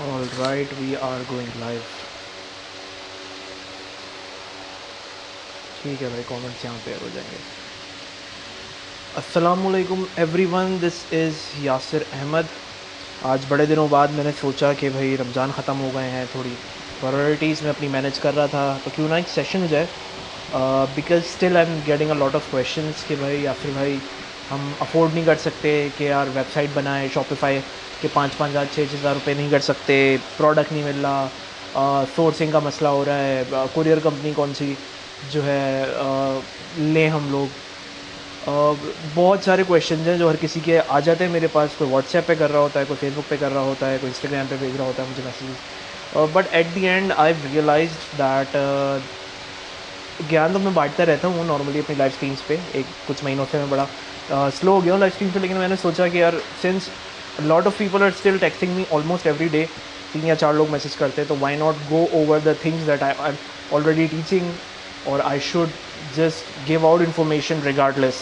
All right, we are going live. ठीक है भाई, कमेंट्स यहाँ पे हो जाएंगे. अस्सलामुअलैकुम everyone, this is Yasir Ahmed. आज बड़े दिनों बाद मैंने सोचा कि भाई रमज़ान ख़त्म हो गए हैं, थोड़ी प्रायोरिटीज़ में अपनी मैनेज कर रहा था, तो क्यों ना एक सेशन हो जाए. Because still I am getting a lot of questions कि भाई यासिर भाई हम अफोर्ड नहीं कर सकते कि यार वेबसाइट बनाए शॉपिफाई के 5,000 6,000 रुपये नहीं कर सकते, प्रोडक्ट नहीं मिल रहा, सोर्सिंग का मसला हो रहा है, कुरियर कंपनी कौन सी जो है लें हम लोग. बहुत सारे क्वेश्चंस हैं जो हर किसी के आ जाते हैं मेरे पास. कोई व्हाट्सएप पे कर रहा होता है, कोई फेसबुक पे कर रहा होता है, कोई इंस्टाग्राम पे भेज रहा होता है मुझे message. But at the end I realise that ज्ञान तो मैं बांटता रहता हूँ नॉर्मली अपनी लाइव स्ट्रीम्स पे. एक कुछ महीनों से मैं बड़ा स्लो हो गया हूँ लाइव स्ट्रीम पे, लेकिन मैंने सोचा कि यार since lot of people are still texting me almost every day, 3 या 4 लोग मैसेज करते हैं, तो why not go over the things that I am already teaching, और I should just give out information regardless.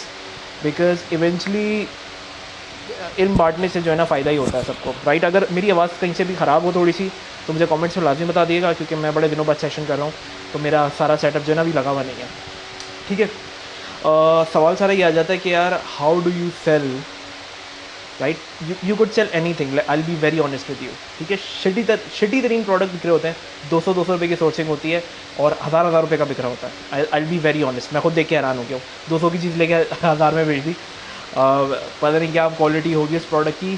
Because eventually इल्म बांटने से जो है ना फ़ायदा ही होता है सबको, राइट. अगर मेरी आवाज़ कहीं से भी ख़राब हो थोड़ी सी तो मुझे कमेंट्स में लाजमी बता दिएगा, क्योंकि मैं बड़े दिनों बाद सेशन कर रहा हूँ तो मेरा सारा सेटअप जो है ना अभी लगा हुआ नहीं है. ठीक है. सवाल सारा ये आ जाता है कि यार how do you sell, right. You could sell anything, I will be very honest with you. ठीक है. शिटी तरीन प्रोडक्ट बिक रहे होते हैं, 200 रुपये की सोर्सिंग होती है और हज़ार रुपये का बिक रहा होता है. आई विल बी वेरी ऑनेस्ट, मैं खुद देख के हैरान हो गया हूँ. 200 की चीज़ लेके 1000 में बेच दी. पता नहीं क्या क्वालिटी होगी इस प्रोडक्ट की,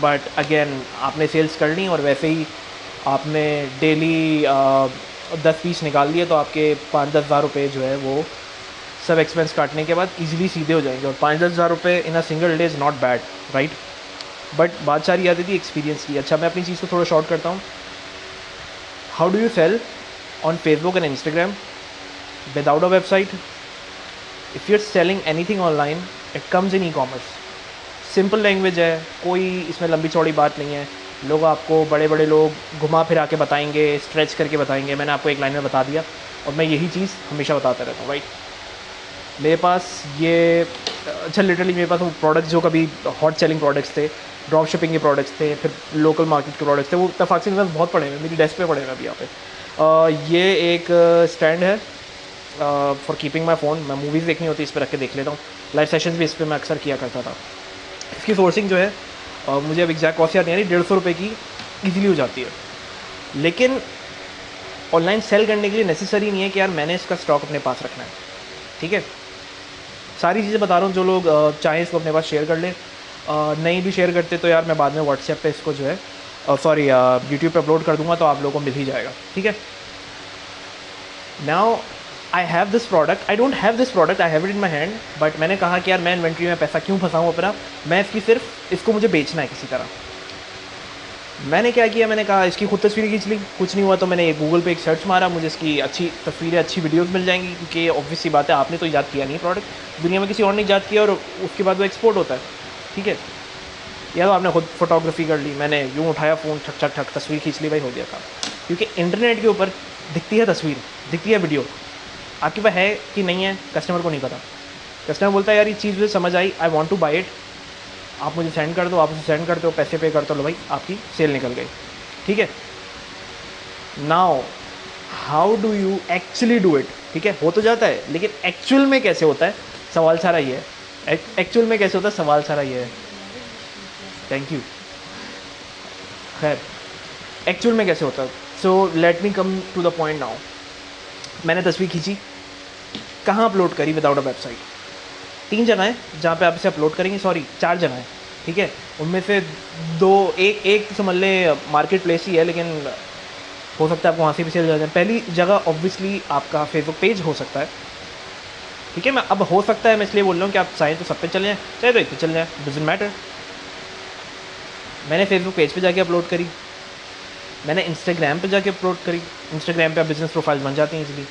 बट अगेन आपने सेल्स कर ली और वैसे ही आपने डेली 10 पीस निकाल लिए तो आपके 5-10 हज़ार रुपये जो है वो सब एक्सपेंस काटने के बाद इजीली सीधे हो जाएंगे. और 5-10 हज़ार रुपये in a single day is not bad, right. But बात सारी आती थी एक्सपीरियंस की. अच्छा, मैं अपनी चीज़ को थोड़ा शॉर्ट करता हूँ. How do you sell on Facebook and Instagram without a website? If you are selling anything online it comes in e commerce. Simple language है, कोई इसमें लंबी चौड़ी बात नहीं है. लोग आपको बड़े बड़े लोग घुमा फिरा के बताएंगे, स्ट्रेच करके बताएंगे. मैंने आपको एक लाइन में बता दिया और मैं यही चीज़ हमेशा बताता रहता हूँ, राइट. मेरे पास ये अच्छा लिटरली मेरे पास वो प्रोडक्ट्स जो कभी हॉट सेलिंग प्रोडक्ट्स थे, ड्रॉप शिपिंग के प्रोडक्ट्स थे, फिर लोकल मार्केट के प्रोडक्ट्स थे, वो इत्तफाक से मेरे पास बहुत पड़े हुए, मेरी डेस्क पे पड़े हुए अभी यहाँ पे. ये एक स्टैंड है फॉर कीपिंग माई फ़ोन. मैं मूवीज़ देखनी होती है इस पर रख के देख लेता हूँ. लाइव सेशंस भी इस पर मैं अक्सर किया करता था. इसकी सोर्सिंग जो है मुझे अब एग्जैक्ट कॉस्ट याद नहीं आ रही, 150 रुपये की ईजिली हो जाती है. लेकिन ऑनलाइन सेल करने के लिए नेसेसरी नहीं है कि यार मैंने इसका स्टॉक अपने पास रखना है. ठीक है. सारी चीज़ें बता रहा हूँ, जो लोग चाहें इसको अपने पास शेयर कर लें. नहीं भी शेयर करते तो यार मैं बाद में व्हाट्सएप पे इसको जो है सॉरी यूट्यूब पे अपलोड कर दूँगा, तो आप लोगों को मिल ही जाएगा. ठीक है. Now I have this product, I don't have this product, I have it in my hand. But मैंने कहा कि यार मैं इन्वेंट्री में पैसा क्यों फंसाऊँ अपना, मैं इसको मुझे बेचना है किसी तरह. मैंने क्या किया, मैंने कहा इसकी खुद तस्वीरें खींच ली. कुछ नहीं हुआ तो मैंने गूगल पे एक सर्च मारा, मुझे इसकी अच्छी तस्वीरें अच्छी वीडियोस मिल जाएंगी, क्योंकि ऑब्वियस सी बात है आपने तो ईजाद किया नहीं प्रोडक्ट, दुनिया में किसी और ने ईजाद किया और उसके बाद वो एक्सपोर्ट होता है. ठीक है. या तो आपने खुद फोटोग्राफी कर ली, मैंने यूँ उठाया फ़ोन, ठक ठक ठक तस्वीर खींच ली, भाई हो गया काम. क्योंकि इंटरनेट के ऊपर दिखती है तस्वीर, दिखती है वीडियो, आपके पास है कि नहीं है कस्टमर को नहीं पता. कस्टमर बोलता है यार ये चीज़ मुझे समझ आई, I want to buy it, आप मुझे सेंड कर दो, आप उसे सेंड करते हो, पैसे पे करते हो, लो भाई आपकी सेल निकल गई. ठीक है. Now how do you actually do it. ठीक है, हो तो जाता है, लेकिन एक्चुअल में कैसे होता है, सवाल सारा ये है. एक्चुअल में कैसे होता है, सवाल सारा ये है. Thank you. खैर, एक्चुअल में कैसे होता है. So let me come to the point now. मैंने तस्वीर खींची, कहाँ अपलोड करी विदाउट अ वेबसाइट? 3 जगह हैं जहाँ पे आप इसे अपलोड करेंगे, सॉरी 4 जगह हैं. ठीक है. उनमें से एक तो समझ लें मार्केट प्लेस ही है, लेकिन हो सकता है आपको वहाँ से भी सेल जा जाए. पहली जगह ऑब्वियसली आपका फेसबुक पेज हो सकता है. ठीक है. मैं अब हो सकता है मैं इसलिए बोल रहा हूँ कि आप चाहें तो सब पे चले जाएँ, चाहे तो एक पे चले जाएँ, डजंट मैटर. मैंने फेसबुक पेज पे जाके अपलोड करी, मैंने इंस्टाग्राम पे जाके अपलोड करी. इंस्टाग्राम पे आप बिजनेस प्रोफाइल बन जाती हैं इजीली.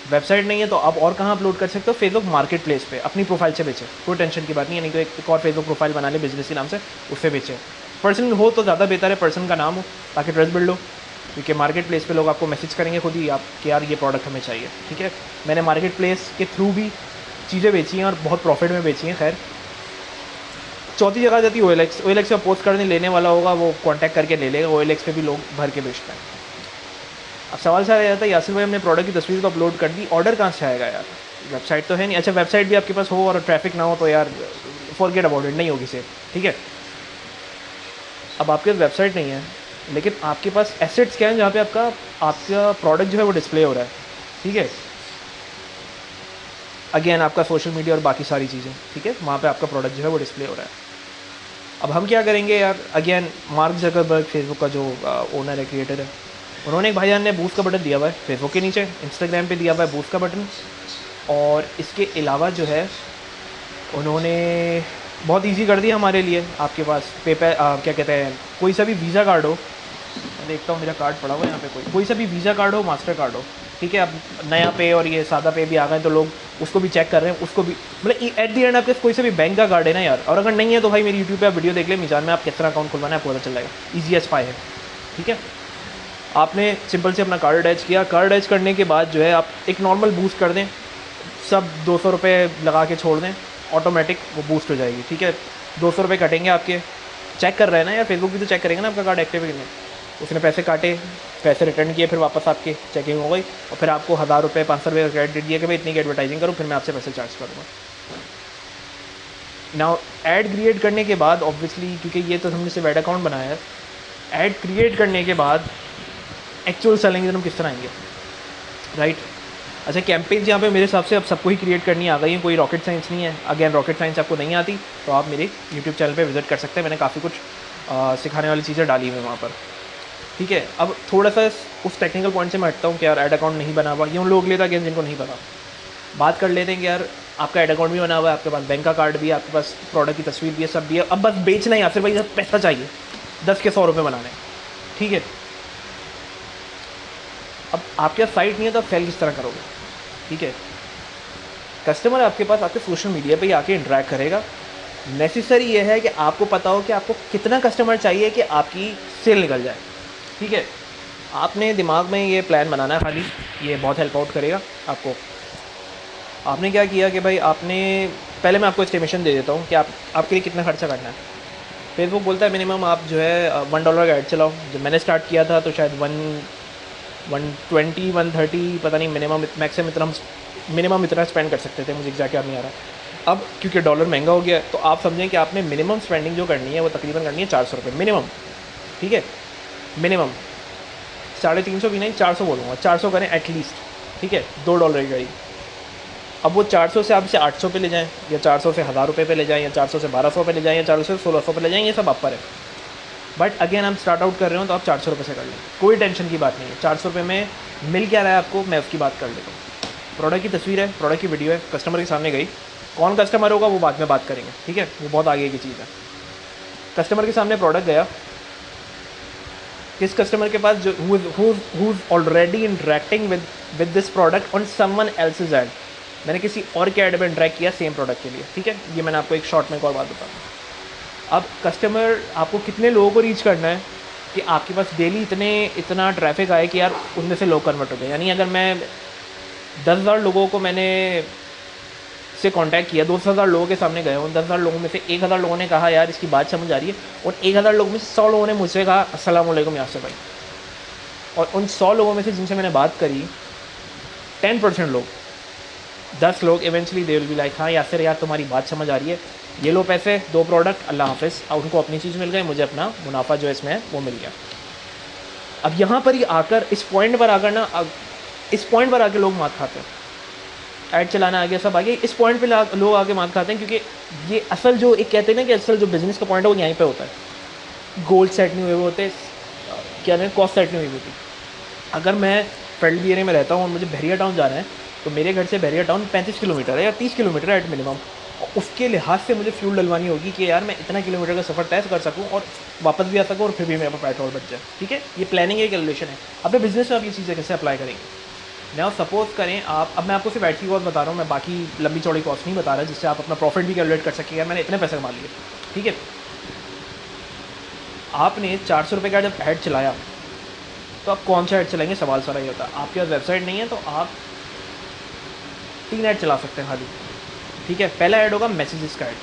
वेबसाइट नहीं है तो आप और कहाँ अपलोड कर सकते हो, फेसबुक मार्केट प्लेस पे अपनी प्रोफाइल से बेचें, कोई टेंशन की बात नहीं है. नहीं तो एक और फेसबुक प्रोफाइल बना ले बिजनेस के नाम से, उससे बेचें. पर्सन हो तो ज़्यादा बेहतर है, पर्सन का नाम हो ताकि ट्रस्ट बिल्ड हो, क्योंकि मार्केट प्लेस पे लोग आपको मैसेज करेंगे खुद ही आप कि यार ये प्रोडक्ट हमें चाहिए. ठीक है. मैंने मार्केट प्लेस के थ्रू भी चीज़ें बेची हैं और बहुत प्रॉफिट में बेची हैं. खैर, चौथी जगह जाती है OLX। OLX पे पोस्ट करने लेने वाला होगा वो कांटेक्ट करके ले लेगा। OLX पे भी लोग भर के बेचते हैं। अब सवाल सा आ जाता है, यासिर भाई हमने प्रोडक्ट की तस्वीर तो अपलोड कर दी, ऑर्डर कहाँ से आएगा यार? वेबसाइट तो है नहीं। अच्छा वेबसाइट भी आपके पास हो और ट्रैफिक ना हो तो यार फॉरगेट अबाउट इट, नहीं होगी सेल, ठीक है। अब आपके पास वेबसाइट नहीं है, लेकिन आपके पास एसेट्स क्या हैं जहाँ पे आपका प्रोडक्ट जो है वो डिस्प्ले हो रहा है, ठीक है। अगेन आपका सोशल मीडिया और बाकी सारी चीज़ें, ठीक है, वहाँ पे आपका प्रोडक्ट जो है वो डिस्प्ले हो रहा है। अब हम क्या करेंगे यार, अगेन मार्क जकरबर्ग फेसबुक का जो ओनर है, क्रिएटर है, उन्होंने एक भाईजान ने बूस्ट का बटन दिया हुआ है फेसबुक के नीचे, इंस्टाग्राम पे दिया हुआ है बूस्ट का बटन। और इसके अलावा जो है उन्होंने बहुत इजी कर दिया हमारे लिए। आपके पास पेपर क्या कहते हैं, कोई सा भी वीज़ा कार्ड हो, मैं देखता हूँ मेरा कार्ड पड़ा हुआ है यहाँ पे, कोई सा भी वीज़ा कार्ड हो, मास्टर कार्ड हो, ठीक है। अब नया पे और ये सादा पे भी आ गए तो लोग उसको भी चेक कर रहे हैं, उसको भी मतलब एट दी एंड आपके कोई सा भी बैंक का कार्ड है ना यार। और अगर नहीं है तो भाई मेरी यूट्यूब पे आप वीडियो देख ले, मीज़ान में आप किस तरह अकाउंट खुलवाना है आपको पता चल जाएगा, ईजी एज पाए है, ठीक है। आपने सिंपल से अपना कार्ड अटैच किया, कार्ड अटैच करने के बाद जो है आप एक नॉर्मल बूस्ट कर दें, सब 200 रुपये लगा के छोड़ दें, ऑटोमेटिक वो बूस्ट हो जाएगी, ठीक है। 200 रुपये कटेंगे आपके, चेक कर रहे हैं ना यार, फेसबुक भी तो चेक करेंगे ना आपका कार्ड एक्टिव है कि नहीं। उसने पैसे काटे, पैसे रिटर्न किए, फिर वापस आपके चेकिंग हो गई और फिर आपको 1000 रुपये 500 रुपये का क्रेडिट दिया कि भाई इतनी की एडवर्टाइजिंग करो, फिर मैं आपसे पैसे चार्ज करूँगा। नाउ ऐड क्रिएट करने के बाद ऑब्वियसली, क्योंकि ये तो हमने सिर्फ ऐड अकाउंट बनाया है, ऐड क्रिएट करने के बाद एक्चुअल सेलिंग हम किस तरह आएंगे, राइट। अच्छा कैंपेन यहाँ पे मेरे हिसाब से अब सबको ही क्रिएट करनी आ गई है, कोई रॉकेट साइंस नहीं है। अगेन रॉकेट साइंस आपको नहीं आती तो आप मेरे यूट्यूब चैनल पे विजिट कर सकते हैं, मैंने काफ़ी कुछ सिखाने वाली चीज़ें डाली हुई हैं वहाँ पर, ठीक है। अब थोड़ा सा उस टेक्निकल पॉइंट से मैं हटता हूँ कि यार ऐड अकाउंट नहीं बना हुआ, ये उन लोग लेता अगेन जिनको नहीं पता। बात कर लेते हैं कि यार आपका ऐड अकाउंट भी बना हुआ है, आपके पास बैंक का कार्ड भी है, आपके पास प्रोडक्ट की तस्वीर भी है, सब भी है, अब बस बेचना ही, फिर भाई पैसा चाहिए 10 के 100 रुपये बनाने, ठीक है। अब आपके पास साइट नहीं है तो आप सेल किस तरह करोगे, ठीक है। कस्टमर आपके पास आपके सोशल मीडिया पे ही आके इंटरेक्ट करेगा। नेसेसरी ये है कि आपको पता हो कि आपको कितना कस्टमर चाहिए कि आपकी सेल निकल जाए, ठीक है। आपने दिमाग में ये प्लान बनाना है खाली, ये बहुत हेल्प आउट करेगा आपको। आपने क्या किया कि भाई आपने पहले मैं आपको एस्टिमेशन दे देता हूँ कि आपके लिए कितना खर्चा करना है। फेसबुक बोलता है मिनिमम आप जो है $1 का ऐड चलाओ। जब मैंने स्टार्ट किया था तो शायद 120 130 पता नहीं, मिनिमम मैक्सिमम इतना हम मिनिमम इतना स्पेंड कर सकते थे, मुझे एग्जैक्ट याद नहीं आ रहा। अब क्योंकि डॉलर महंगा हो गया तो आप समझें कि आपने मिनिमम स्पेंडिंग जो करनी है वो तकरीबन करनी है 400 रुपये मिनिमम, ठीक है। मिनिमम 350 भी नहीं, 400 बोलूँगा, 400 करें एटलीस्ट, ठीक है। $2 की गाड़ी। अब वो 400 से आप इसे 800 पे ले जाएं, या 400 से 1000 रुपये पे ले जाएं, या 400 से 1200 पे ले जाएं, या 400 से 1600 पे ले जाएं, ये सब आप पर है। बट अगेन हम स्टार्ट आउट कर रहे हो तो आप 400 रुपये से कर लें, कोई टेंशन की बात नहीं है। 400 रुपये में मिल क्या रहा है आपको, मैं उसकी बात कर लेता हूँ। प्रोडक्ट की तस्वीर है, प्रोडक्ट की वीडियो है, कस्टमर के सामने गई, कौन कस्टमर होगा वो बाद में बात करेंगे, ठीक है, वो बहुत आगे की चीज़ है। कस्टमर के सामने प्रोडक्ट गया, किस कस्टमर के पास जो who's already interacting with this product on someone else's add, मैंने किसी और के ऐड में इंटरेक्ट किया सेम प्रोडक्ट के लिए, ठीक है। ये मैंने आपको एक शॉर्ट में एक और बात बताऊँ। अब कस्टमर आपको कितने लोगों को रीच करना है कि आपके पास डेली इतना ट्रैफिक आए कि यार उनमें से लोग कन्वर्ट हो जाए। यानी अगर मैं 10,000 लोगों को मैंने से कांटेक्ट किया, 2,000 लोगों के सामने गए, उन 10,000 लोगों में से 1,000 लोगों ने कहा यार इसकी बात समझ आ रही है, और 1,000 लोगों में से 100 लोगों ने मुझसे कहा अस्सलाम वालेकुम यासिर भाई। और उन 100 लोगों में से जिनसे मैंने बात करी 10% लोग, 10 लोग eventually they will be like हाँ यासिर यार तुम्हारी बात समझ आ रही है, ये लो पैसे, 2 प्रोडक्ट, अल्लाह हाफिज़। अब उनको अपनी चीज़ मिल गई, मुझे अपना मुनाफा जो इसमें है वो मिल गया। अब यहाँ पर ही आकर इस पॉइंट पर आकर लोग मात खाते हैं, ऐड चलाना आ गया, सब आ गया, इस पॉइंट पे लोग आगे मात खाते हैं, क्योंकि ये असल जो एक कहते हैं ना कि असल जो बिज़नेस का पॉइंट है वो यहीं पे होता है। गोल सेट नहीं हुए होते, क्या नहीं, कॉस्ट सेट नहीं हुई होती। अगर मैं फील्ड एरिया में रहता हूँ और मुझे बहरिया टाउन जाना है तो मेरे घर से बहरिया टाउन 35 किलोमीटर है या 30 किलोमीटर है एट मिनिमम। उसके लिहाज से मुझे फ्यूल डलवानी होगी कि यार मैं इतना किलोमीटर का सफ़र तय कर सकूँ और वापस भी आ सकूँ और फिर भी मेरे पास पेट्रोल बच जाए, ठीक है। ये प्लानिंग है, कैलकुलेशन है। अपने बिजनेस में आप ये चीज़ें कैसे अप्लाई करेंगे। now सपोज करें आप, अब मैं आपको सिर्फ ऐड की कॉस्ट बता रहा हूँ, मैं बाकी लंबी चौड़ी कॉस्ट नहीं बता रहा, जिससे आप अपना प्रॉफिट भी कैलकुलेट कर सकें यार मैंने इतने पैसे कमा लिए, ठीक है। आपने 400 रुपये का जब ऐड चलाया तो आप कौन सा ऐड चलाएंगे, सवाल सारा ये होता है। आपके पास वेबसाइट नहीं है तो आप 3 ऐड चला सकते हैं खाली, ठीक है। पहला ऐड होगा मैसेजेस का ऐड,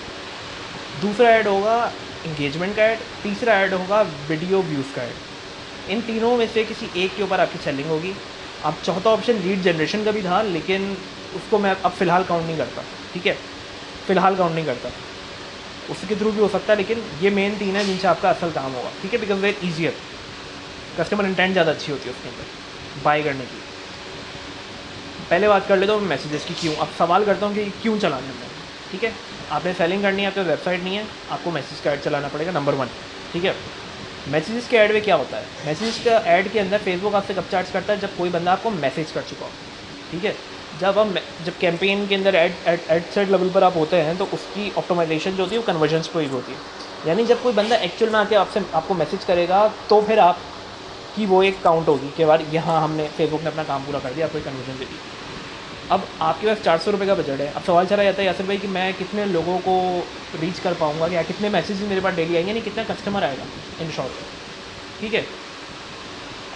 दूसरा ऐड होगा इंगेजमेंट का ऐड, तीसरा ऐड होगा वीडियो व्यूज़ का ऐड। इन तीनों में से किसी एक के ऊपर आपकी सेलिंग होगी। अब चौथा ऑप्शन लीड जनरेशन का भी था, लेकिन उसको मैं अब फ़िलहाल काउंट नहीं करता, ठीक है, फ़िलहाल काउंट नहीं करता। उसके थ्रू भी हो सकता है, लेकिन ये मेन तीन है जिनसे आपका असल काम होगा, ठीक है, because very easier, customer intent ज़्यादा अच्छी होती है उसके अंदर बाय करने की। पहले बात कर लेता हूँ मैसेजेस की, क्यों। अब सवाल करता हूँ कि क्यों चलाना है, ठीक है। आपने सेलिंग करनी है, आपके वेबसाइट नहीं है, आपको मैसेज का ऐड चलाना पड़ेगा, नंबर 1, ठीक है। मैसेजेस के ऐड में क्या होता है, मैसेज का ऐड के अंदर फेसबुक आपसे कब चार्ज करता है, जब कोई बंदा आपको मैसेज कर चुका हो, ठीक है। जब कैंपेन के अंदर एड सेट लेवल पर आप होते हैं, तो उसकी ऑप्टिमाइजेशन जो होती है वो कन्वर्जन्स पे ही होती है। यानी जब कोई बंदा एक्चुअल में आके आपको मैसेज करेगा, तो फिर आप कि वो एक काउंट होगी कि यार यहाँ हमने फेसबुक ने अपना काम पूरा कर दिया, आपको कन्वर्जन दे दी। अब आपके पास 400 रुपये का बजट है। अब सवाल चला जाता है यासिर भाई कि मैं कितने लोगों को रीच कर पाऊँगा, या कितने मैसेज मेरे पास डेली आएंगे, नहीं कितना कस्टमर आएगा इन शॉर्ट, ठीक है।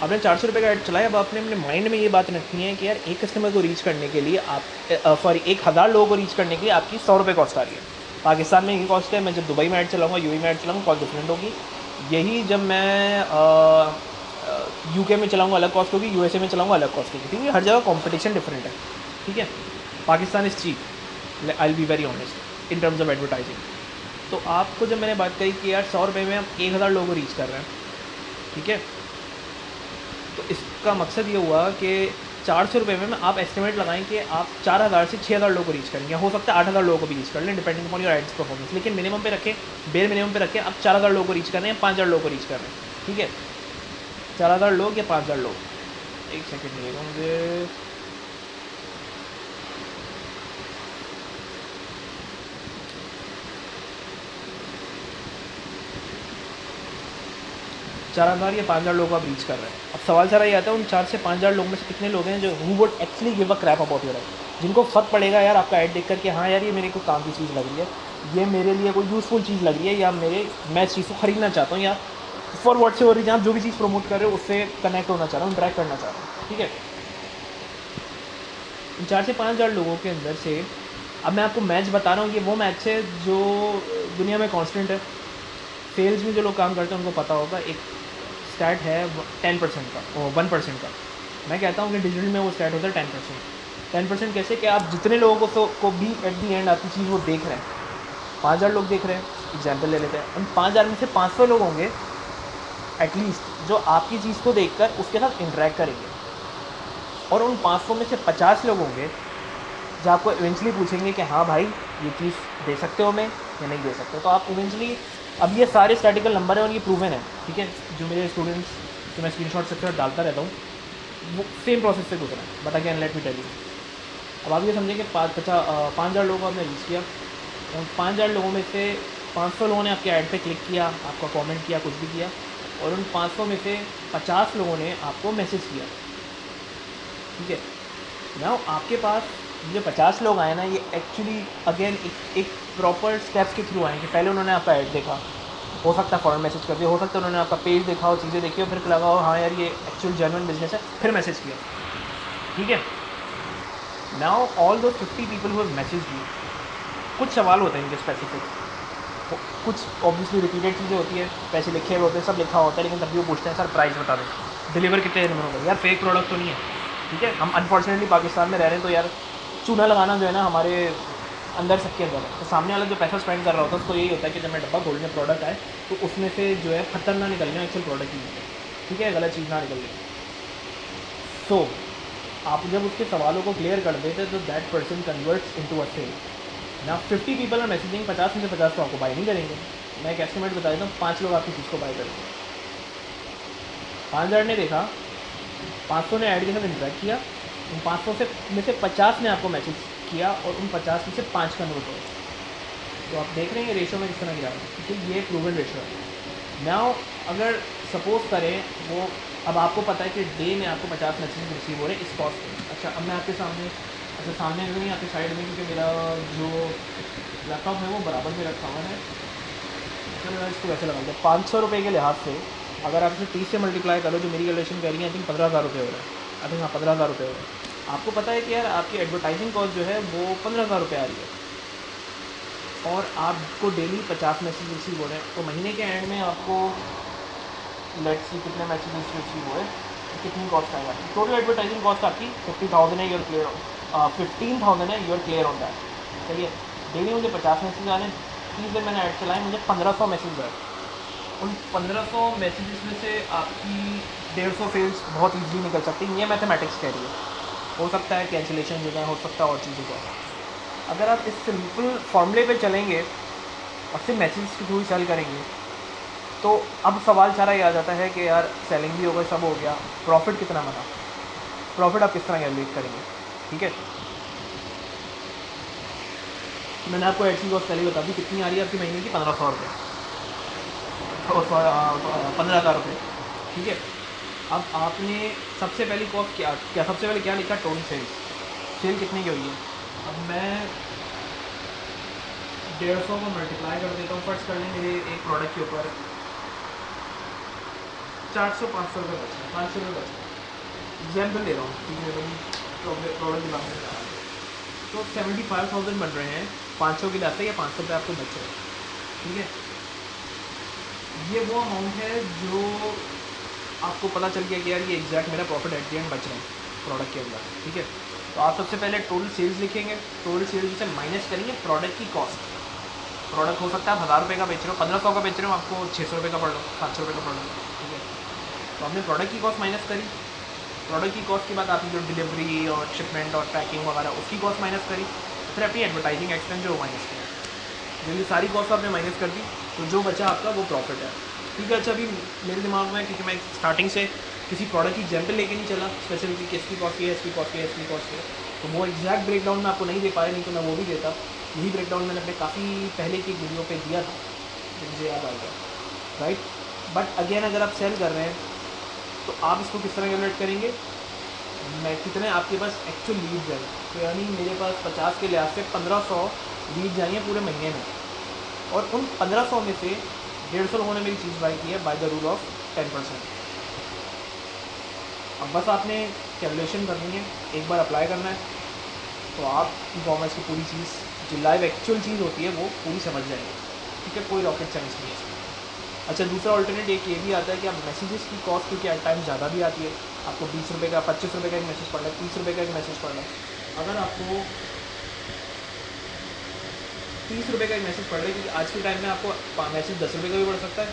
आपने 400 रुपये का ऐड चलाया। अब आपने अपने माइंड में ये बात रखनी है कि यार एक कस्टमर को रीच करने के लिए आप सॉरी 1000 लोगों को रीच करने के लिए आपकी 100 रुपये कॉस्ट आ रही है। पाकिस्तान में ये कॉस्ट है, मैं जब दुबई में ऐड चलाऊँगा, यूएई में ऐड चलाऊँगा, कॉस्ट डिफरेंट होगी। यही जब मैं यूके में चलाऊँगा अलग कॉस्ट होगी, यूएसए में चलाऊँगा अलग कॉस्ट होगी, ठीक है। हर जगह कॉम्पिटिशन डिफरेंट है, ठीक है। Pakistan is cheap, I will be very honest in terms of advertising. तो आपको जब मैंने बात कही कि यार 100 रुपये में हम 1000 लोगों को रीच कर रहे हैं, ठीक है, तो इसका मकसद ये हुआ कि 400 रुपये में आप एस्टिमेट लगाएं कि आप 4000 से 6000 लोगों को रीच करेंगे। हो सकता है 8000 लोगों को भी रीच कर लें, depending upon your ads performance, लेकिन मिनिमम पे रखें, बेयर मिनिमम पे रखें। आप 4000 लोगों को रीच कर रहे हैं, 5000 लोगों को रीच कर रहे हैं, ठीक है। 4000 लोग या 5000 लोग, एक सेकेंड मिलेगा मुझे। 4000 या 5000 लोग आप रीच कर रहे हैं। अब सवाल सारा ये आता है उन 4 से 5000 लोग में से कितने लोग हैं जो who would actually give a crap about your ad, जिनको फ़र्क पड़ेगा यार आपका ऐड देख कर के, हाँ यार ये मेरे को काम की चीज़ लग रही है, ये मेरे लिए कोई यूज़फुल चीज़ लग रही है, या मैं इस चीज़ को ख़रीदना चाहता हूँ, या फॉर व्हाट से रीज़न आप जो भी चीज़ प्रमोट कर रहे हो उससे कनेक्ट होना चाह रहा हूँ, इंटरेक्ट करना चाह रहा हूँ, ठीक है। इन 4 से 5000 लोगों के अंदर से अब मैं आपको मैच बता रहा हूँ, ये वो मैच है जो दुनिया में कॉन्स्टेंट है। सेल्स में जो लोग काम करते हैं उनको पता होगा, एक स्टैट है 10% का और 1% का। मैं कहता हूँ कि डिजिटल में वो स्टैट होता है 10%। 10% कैसे कि आप जितने लोगों को भी एट दी एंड आपकी चीज़ वो देख रहे हैं, 5000 लोग देख रहे हैं, एग्जाम्पल ले लेते हैं, उन 5000 में से 500 लोग होंगे एटलीस्ट जो आपकी चीज़ को देखकर उसके साथ इंटरेक्ट करेंगे, और उन 500 में से 50 लोग होंगे जो आपको इवेंचुअली पूछेंगे कि हाँ भाई ये चीज़ दे सकते हो मैं या नहीं दे सकते हो। तो आप इवेंचुअली, अब ये सारे स्टैटिकल नंबर हैं और ये प्रूवन है, ठीक है। जो मेरे स्टूडेंट्स जो मैं स्क्रीनशॉट से डालता रहता हूँ, वो सेम प्रोसेस से गुजरा है, but again let me tell you. अब आप ये समझें कि 5000 लोगों को आपने रीच किया, उन 5000 लोगों में से 500 लोगों ने आपके ऐड पे क्लिक किया, आपका कमेंट किया, कुछ भी किया, और उन 500 में से 50 लोगों ने आपको मैसेज किया, ठीक है ना। आपके पास जो 50 लोग आए ना, ये एक्चुअली अगेन एक प्रॉपर स्टेप्स के थ्रू आए कि पहले उन्होंने आपका ऐड देखा, हो सकता है फ़ौरन मैसेज कर दिया, हो सकता है उन्होंने आपका पेज देखा और चीज़ें देखी और फिर लगा हो हाँ यार ये एक्चुअल जेन्युइन बिजनेस है, फिर मैसेज किया, ठीक है। नाउ ऑल दो 50 पीपल हुए मैसेज किए, कुछ सवाल होते हैं इनके स्पेसिफिक, कुछ ऑब्वियसली रिपीटेड चीज़ें होती है, पैसे लिखे हुए होते हैं, सब लिखा होता है, लेकिन तभी वो पूछते हैं सर प्राइस बता दें, डिलीवर कितने दिन में होगा। यार फेक प्रोडक्ट तो नहीं है, ठीक है। हम अनफॉर्चुनेटली पाकिस्तान में रह रहे हैं, तो यार चूना लगाना जो है ना हमारे अंदर सबके अंदर है। तो सामने वाला जो पैसा स्पेंड कर रहा होता है उसको यही होता है कि जब मैं डब्बा खोलने प्रोडक्ट आए तो उसमें से जो है खतर ना निकल जाए एक्चुअल प्रोडक्ट ही, ठीक है, गलत चीज़ ना निकल जाए। तो आप जब उसके सवालों को क्लियर कर देते तो that person converts into a sale. ना 50 पीपल आर मैसेजिंग, 50 में से 50 तो आपको बाय नहीं करेंगे। मैं एक एस्टिमेट बता देता हूँ, 5 लोग आपकी चीज़ को बाय करेंगे। 5000 ने देखा, 500 ने ऐड के साथ इंटरेक्ट किया, उन 500 में से 50 ने आपको मैसेज किया, और उन 50 में से 5 कन्वर्ट हो। तो आप देख रहे हैं रेशो में किस तरह गिरा है, क्योंकि ये प्रूवन रेशो है। नाउ अगर सपोज करें वो, अब आपको पता है कि डे में आपको 50 मैसेज रिसीव हो रहे हैं इस कॉस्ट पे। अच्छा, अब मैं आपके सामने, अच्छा सामने नहीं, आपके साइड में, क्योंकि मेरा जो लैपटॉप है वो बराबर में रखा हुआ है, तो मैं इसको वैसे लगा दूँ 500 रुपये के लिहाज से अगर आप इसे 30 से मल्टीप्लाई करो, जो मेरी कैलकुलेशन कह रही है आई थिंक 15,000 रुपये हो रहा है। आई थिंक हाँ 15,000 रुपये हो रहा है। आपको पता है कि यार आपकी एडवर्टाइजिंग कॉस्ट जो है वो 15,000 रुपये आ रही है। और आपको डेली 50 मैसेज रिसीव हो रहे हैं, तो महीने के एंड में आपको लेट्स सी कितने मैसेजेस रिसीव हुए, कितनी कॉस्ट आएगा। टोटल एडवर्टाइजिंग कॉस्ट आपकी 50,000 है, यूर क्लियर 15,000 है, यूर क्लियर ऑन दैट। चलिए, डेली मुझे 50 मैसेज आने, 30 दिन मैंने ऐड चलाए, मुझे 1500 मैसेज आए। उन 1500 मैसेजेस में से आपकी 150 सेल्स बहुत ईजिली निकल सकती है, ये मैथमेटिक्स कह रही है। हो सकता है कैंसिलेशन हो जाए, हो सकता है और चीज़ हो जाए। अगर आप इस सिंपल फॉर्मूले पे चलेंगे और सिर्फ मैसेज के थ्रू ही सेल करेंगे, तो अब सवाल सारा ये आ जाता है कि यार सेलिंग भी हो गई, सब हो गया, प्रॉफिट कितना बना, प्रॉफिट आप किस तरह कैलकुलेट करेंगे। ठीक है, मैंने आपको एडसी कॉस्ट पहले बता दी कितनी आ रही है आपकी महीने की, 1500 रुपये, 15,000 रुपये। ठीक है, अब आपने सबसे पहली कॉस्ट क्या सबसे पहले क्या लिखा, टोटल सेल कितनी की हुई है। अब मैं 150 को मल्टीप्लाई कर देता हूँ, फर्स्ट करने मेरे एक प्रोडक्ट के ऊपर 400-500 रुपये बच रहे हैं, 500 रुपये बच रहे हैं, एग्जाम्पल दे रहा हूँ, ठीक है, प्रोडक्ट दिमाग में आ रहा है। तो 75,000 बन रहे हैं, 500 के लाते या 500 रुपये आपको बच रहे हैं। ठीक है, ये वो अमाउंट है जो आपको पता चल गया कि यार ये एग्जैक्ट मेरा प्रॉफिट एट द एंड बच रहा है प्रोडक्ट के अंदर। ठीक है, तो आप सबसे पहले टोटल सेल्स लिखेंगे, टोटल सेल्स से माइनस करेंगे प्रोडक्ट की कॉस्ट। प्रोडक्ट हो सकता है आप 1000 रुपये का बेच रहे हो, 1500 का बेच रहे हो, आपको 600 रुपये का पड़ लो, 700 रुपये का पड़ लो। ठीक है, तो आपने प्रोडक्ट की कॉस्ट माइनस करी, प्रोडक्ट की कॉस्ट के बाद आपकी जो डिलीवरी और शिपमेंट और पैकिंग वगैरह उसकी कॉस्ट माइनस करी, फिर अपनी एडवर्टाइजिंग एक्सपेंस जो माइनस किया, जो ये सारी कॉस्ट आपने माइनस कर दी, तो जो बचा आपका वो प्रॉफिट है। ठीक है, अच्छा अभी मेरे दिमाग में, क्योंकि मैं स्टार्टिंग से किसी प्रोडक्ट की एग्जाम्पल लेके नहीं चला स्पेसिफिकली कि इसकी कॉस्ट है, इसकी कॉस्ट है, इसकी कॉस्ट है, तो वो एग्जैक्ट ब्रेकडाउन मैं आपको नहीं दे पाया, नहीं तो मैं वो भी देता। यही ब्रेकडाउन मैंने अपने काफ़ी पहले की वीडियो पे दिया था, तो मुझे याद आ गया, राइट। बट अगेन अगर आप सेल कर रहे हैं तो आप इसको किस तरह कैलकुलेट करेंगे, मैं कितने आपके पास एक्चुअल लीड्स हैं, तो यानी मेरे पास 50 के लिहाज से 1500 लीड्स आई हैं पूरे महीने में, और उन 1500 में से 150 लोगों ने मेरी चीज़ बाई की है बाय द रूल ऑफ 10%। अब बस आपने कैलकुलेशन करनी है, एक बार अप्लाई करना है, तो आप ई कॉमर्स की पूरी चीज़ जो लाइव एक्चुअल चीज़ होती है वो पूरी समझ जाएंगे। ठीक है, कोई रॉकेट साइंस नहीं है इसमें। अच्छा, दूसरा ऑल्टरनेट एक ये भी आता है कि आप मैसेजेस की कॉस्ट, क्योंकि एट टाइम ज़्यादा भी आती है, आपको 20 रुपये का, 25 रुपये का एक मैसेज पड़ रहा है, 30 रुपये का एक मैसेज पड़ रहा है। अगर आपको 30 रुपये का एक मैसेज पड़ रहा है, क्योंकि आज के टाइम में आपको मैसेज 10 रुपये का भी पड़ सकता है,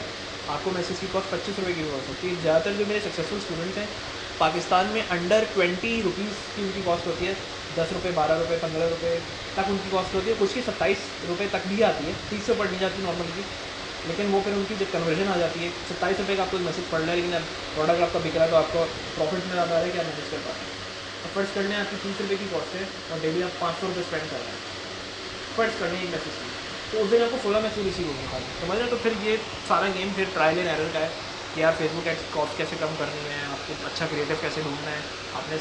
आपको मैसेज की कॉस्ट 25 रुपये की भी पड़ सकती है। ज़्यादातर जो मेरे सक्सेसफुल स्टूडेंट्स हैं पाकिस्तान में, अंडर 20 रुपीज़ की उनकी कॉस्ट होती है, 10 रुपये, 12 रुपये, 15 रुपये तक उनकी कॉस्ट होती है, कुछ की 27 रुपये तक भी आती है, 30 से ऊपर नहीं जाती नॉर्मल की। लेकिन वो फिर उनकी जब कन्वर्जन आ जाती है, 27 रुपये का आपको मैसेज पड़ रहा है, लेकिन अब प्रोडक्ट आपका बिक रहा है, तो आपको प्रॉफिट में ज़्यादा आ रहा है, क्या मैनेज कर पा रहे हैं। अब फर्स्ट करने आपकी 30 रुपये की कॉस्ट है और डेली आप 500 रुपये स्पेंड कर रहे हैं, फर्स्ट करने एक मैसेज की, तो उस दिन आपको 16 मैसेज रिसीव होंगे खाली, समझ रहे हैं। तो फिर ये सारा गेम फिर ट्रायल एंड एरर का है कि यार फेसबुक एड्स कॉस्ट कैसे कम करनी है, आपको अच्छा क्रिएटिव कैसे ढूंढना है, आपने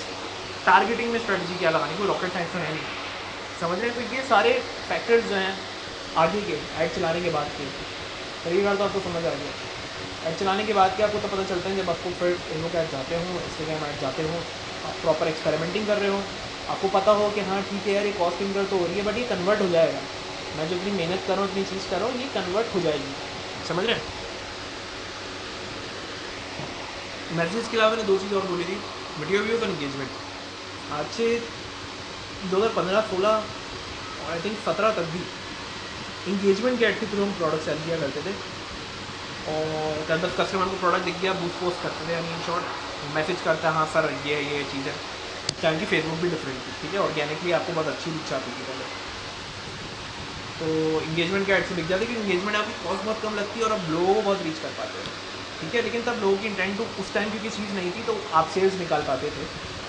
टारगेटिंग में स्ट्रेटजी क्या लगानी, कोई रॉकेट साइंस तो है नहीं, समझ रहे हैं। तो ये सारे फैक्टर्स जो हैं आगे के ऐड चलाने के बाद के, तरीकेकार तो आपको समझ आ गया। ऐड चलाने के बाद के आपको तो पता चलता है जब आपको फिर फेसबुक ऐड जाते हो, इंस्टाग्राम ऐड जाते हो, आप प्रॉपर एक्सपेरिमेंटिंग कर रहे हो, आपको पता हो कि हाँ ठीक है यार ये कॉस्ट इनकर तो हो रही है, बट ये कन्वर्ट हो जाएगा, मैं जो इतनी मेहनत कर रहा हूँ, इतनी चीज़ कर रहा हूँ, ये कन्वर्ट हो जाएगी, समझ रहे हैं। मैसेज के अलावा मैंने 2 चीज़ और बोली थी, वीडियो व्यूज़ और इंगेजमेंट। आज से 2015, 16 और आई थिंक 17 तक भी इंगेजमेंट के ऐड के थ्रू हम प्रोडक्ट सेल किया करते थे, और 10 कस्टमर को प्रोडक्ट दिख गया, बूस्ट पोस्ट करते थे, यानी इन शॉर्ट मैसेज करता है हाँ सर ये चीज़ है, चाहे कि फेसबुक भी डिफरेंट थी। ठीक है, ऑर्गेनिकली आपको बहुत अच्छी रीच आती थी पहले, तो इंगेजमेंट के ऐड से दिख जाती है कि इंगेजमेंट आपकी कॉस्ट बहुत कम लगती है और आप लोगों को बहुत रीच कर पाते हो। ठीक है, लेकिन तब लोगों की इंटेंट तो उस टाइम क्योंकि चीज़ नहीं थी तो आप सेल्स निकाल पाते थे।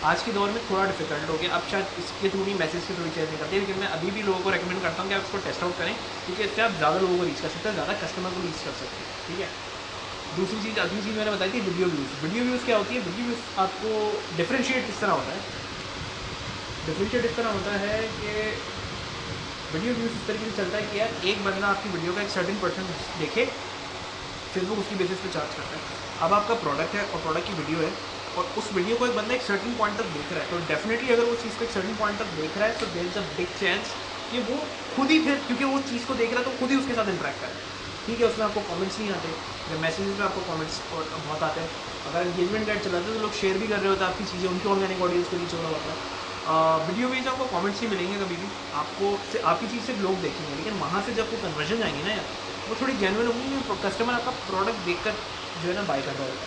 आज के दौर में थोड़ा डिफिकल्ट हो गया, अब शायद इसके थ्रू नहीं, मैसेज के थ्रू सेल्स निकलती है, लेकिन मैं अभी भी लोगों को रेकमेंड करता हूँ कि आप इसको टेस्ट आउट करें, क्योंकि इससे आप ज़्यादा लोगों को रीच कर सकते हैं, ज़्यादा कस्टमर को रीच कर सकते हैं। ठीक है, दूसरी चीज़, अगली चीज़ मैंने बताई थी वीडियो व्यूज़। वीडियो व्यूज़ क्या होती है, वीडियो व्यूज़ आपको डिफ्रेंशिएट किस तरह होता है, डिफ्रेंशिएट इस तरह होता है कि वीडियो व्यूज़ इस तरीके से चलता है कि यार एक बंदा आपकी वीडियो का एक सर्टेन परसेंट देखे, फेसबुक उसकी बेसिस पे चार्ज करता है। अब आपका प्रोडक्ट है और प्रोडक्ट की वीडियो है, और उस वीडियो को एक बंदा एक सर्टेन पॉइंट तक देख रहा है, तो डेफिनेटली अगर वो चीज़ को एक सर्टेन पॉइंट तक देख रहा है तो there is a big chance कि वो खुद ही फिर, क्योंकि वो चीज़ को देख रहा है तो खुद ही उसके साथ इंटरेक्ट करे। ठीक है, उसमें आपको कमेंट्स नहीं आते, जब मैसेजेस में आपको कमेंट्स और बहुत आते हैं। अगर एंगेजमेंट गाइड चलाते हैं तो लोग शेयर भी कर रहे होते हैं आपकी चीज़ें, उनकी ऑर्गेनिक ऑडियंस को रीच हो रहा होता है। वीडियो में आपको कमेंट्स नहीं मिलेंगे कभी भी, आपको आपकी चीज़ सिर्फ लोग देखेंगे, लेकिन वहाँ से जब वो कन्वर्जन आएंगी ना यार, वो थोड़ी जेन्युइन होगी। कस्टमर आपका प्रोडक्ट देखकर जो है ना बाय कर रहा होगा।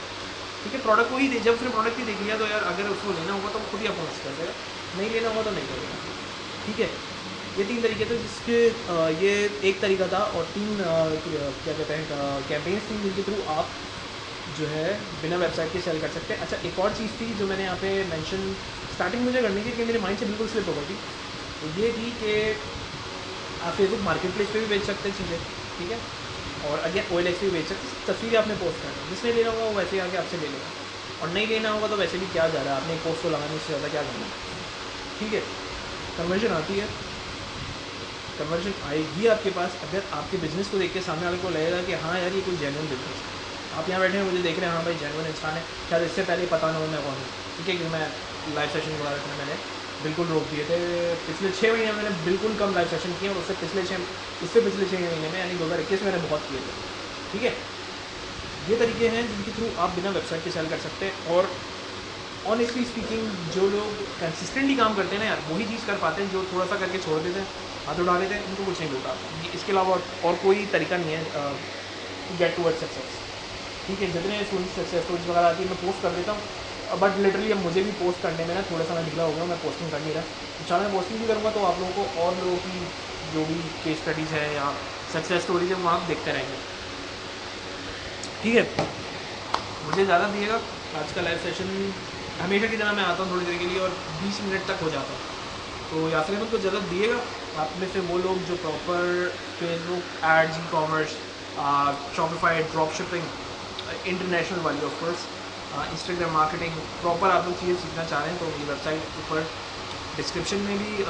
ठीक है, प्रोडक्ट को ही जब फिर प्रोडक्ट ही देख लिया तो यार अगर उसको लेना होगा तो खुद ही आपको मिस कर देगा, नहीं लेना होगा तो नहीं करेगा। ठीक है, ये 3 तरीके थे जिसके ये एक तरीका था, और 3 क्या कहते हैं कैंपेन्स थी जिनके थ्रू आप जो है बिना वेबसाइट के सेल कर सकते हैं। अच्छा, एक और चीज़ थी जो मैंने यहाँ पे मेंशन स्टार्टिंग मुझे करनी थी कि मेरे माइंड से बिल्कुल स्लिप हो गई थी, तो ये थी कि आप फेसबुक मार्केट प्लेस पर भी बेच सकते हैं चीज़ें। ठीक है, और अगेन OLX पे भी बेच सकते हैं, तस्वीरें आपने पोस्ट करनी, जिसने लेना होगा वो वैसे ही आके आपसे ले लेगा, और नहीं लेना होगा तो वैसे भी क्या जा रहा है, आपने एक पोस्ट को लगाने से ज़्यादा क्या करना है। ठीक है, कन्वर्जन आती है, कन्वर्जन आएगी आपके पास अगर आपके बिज़नेस को देख के सामने वाले को लगेगा कि हाँ यार ये कोई जेन्युइन बिजनेस है। आप यहाँ बैठे हैं, मुझे देख रहे हैं, हाँ भाई जेन्युइन इंसान है, शायद इससे पहले पता ना हो मैं कौन हूँ। ठीक है, क्योंकि मैं लाइव सेशन वगैरह रखने मैंने बिल्कुल रोक दिए थे। पिछले 6 महीने मैंने बिल्कुल कम लाइव सेशन किए, और उससे पिछले 6 महीने में यानी 2021 में मैंने बहुत किए थे। ठीक है, ये तरीके हैं जिनके थ्रू आप बिना वेबसाइट के सेल कर सकते हैं। और ऑनेस्टली स्पीकिंग जो लोग कंसिस्टेंटली काम करते हैं ना यार, वही चीज़ कर पाते हैं, जो थोड़ा सा करके छोड़ देते हैं, हाथ उठा लेते हैं, उनको कुछ नहीं मिलता। इसके अलावा और कोई तरीका नहीं है टू गेट टूवर्ड सक्सेस। ठीक है, जितने सक्सेस स्टोरीज वगैरह आती है मैं पोस्ट कर देता हूँ, बट लिटरली अब मुझे भी पोस्ट करने में ना थोड़ा सा मैं ढीला हो गया, मैं पोस्टिंग कर नहीं रहा। इंशाल्लाह मैं पोस्टिंग भी करूँगा तो आप लोगों को और लोगों की जो भी केस स्टडीज़ है या सक्सेस स्टोरीज है वो आप देखते रहेंगे। ठीक है, मुझे ज़्यादा दिएगा। आज का लाइव सेशन हमेशा की तरह मैं आता हूँ थोड़ी देर के लिए, और 20 मिनट तक हो जाता हूँ, तो यासर अहमद को ज़्यादा दिएगा। आप में से वो लोग जो proper Facebook ads, e-commerce, Shopify, drop shipping, international वाली of course, Instagram marketing, proper आप लोग चीज़ें सीखना चाह रहे हैं, तो मेरी वेबसाइट ऊपर डिस्क्रिप्शन में भी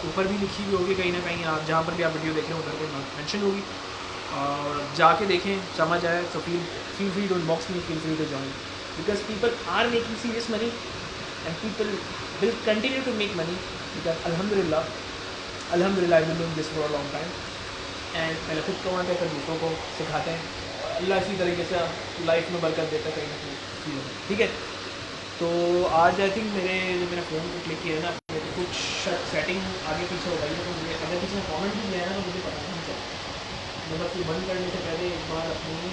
ऊपर भी लिखी हुई होगी कहीं ना कहीं, आप जहाँ पर भी आप वीडियो देख रहे हैं उधर पर मेंशन होगी, और जाके देखें, समझ आए तो feel free to inbox me, feel free to join, because people are making serious money and people will continue to make money, because अल्हम्दुलिल्लाह I been doing this for a long time, and पहले खुद कमाते हैं फिर दूसरों को सिखाते हैं। अल्लाह इसी तरीके से लाइफ में बरकत देता है कहीं ना कहीं। ठीक है, तो आज आई थिंक मेरा फ़ोन को क्लिक किया है ना, मेरे कुछ सेटिंग आगे पीछे हो गई है, तो मुझे अगर किसी ने कॉमेंट भी दिया है ना तो मुझे पता नहीं चला। मैं बस ये बंद करने से पहले एक बार अपनी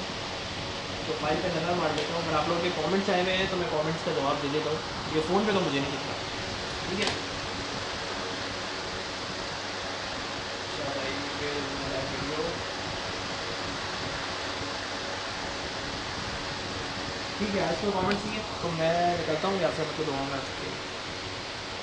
प्रोफाइल पे नज़र मार लेता हूँ, अगर आप लोगों के कमेंट्स आए हुए हैं तो मैं कमेंट्स का जवाब दे देता हूँ, ये फ़ोन पे तो मुझे नहीं दिखता। ठीक है, ठीक है, आज कोई कमेंट्स नहीं है तो मैं निकलता हूँ, या फिर मतलब दुआ में आ चुकी है।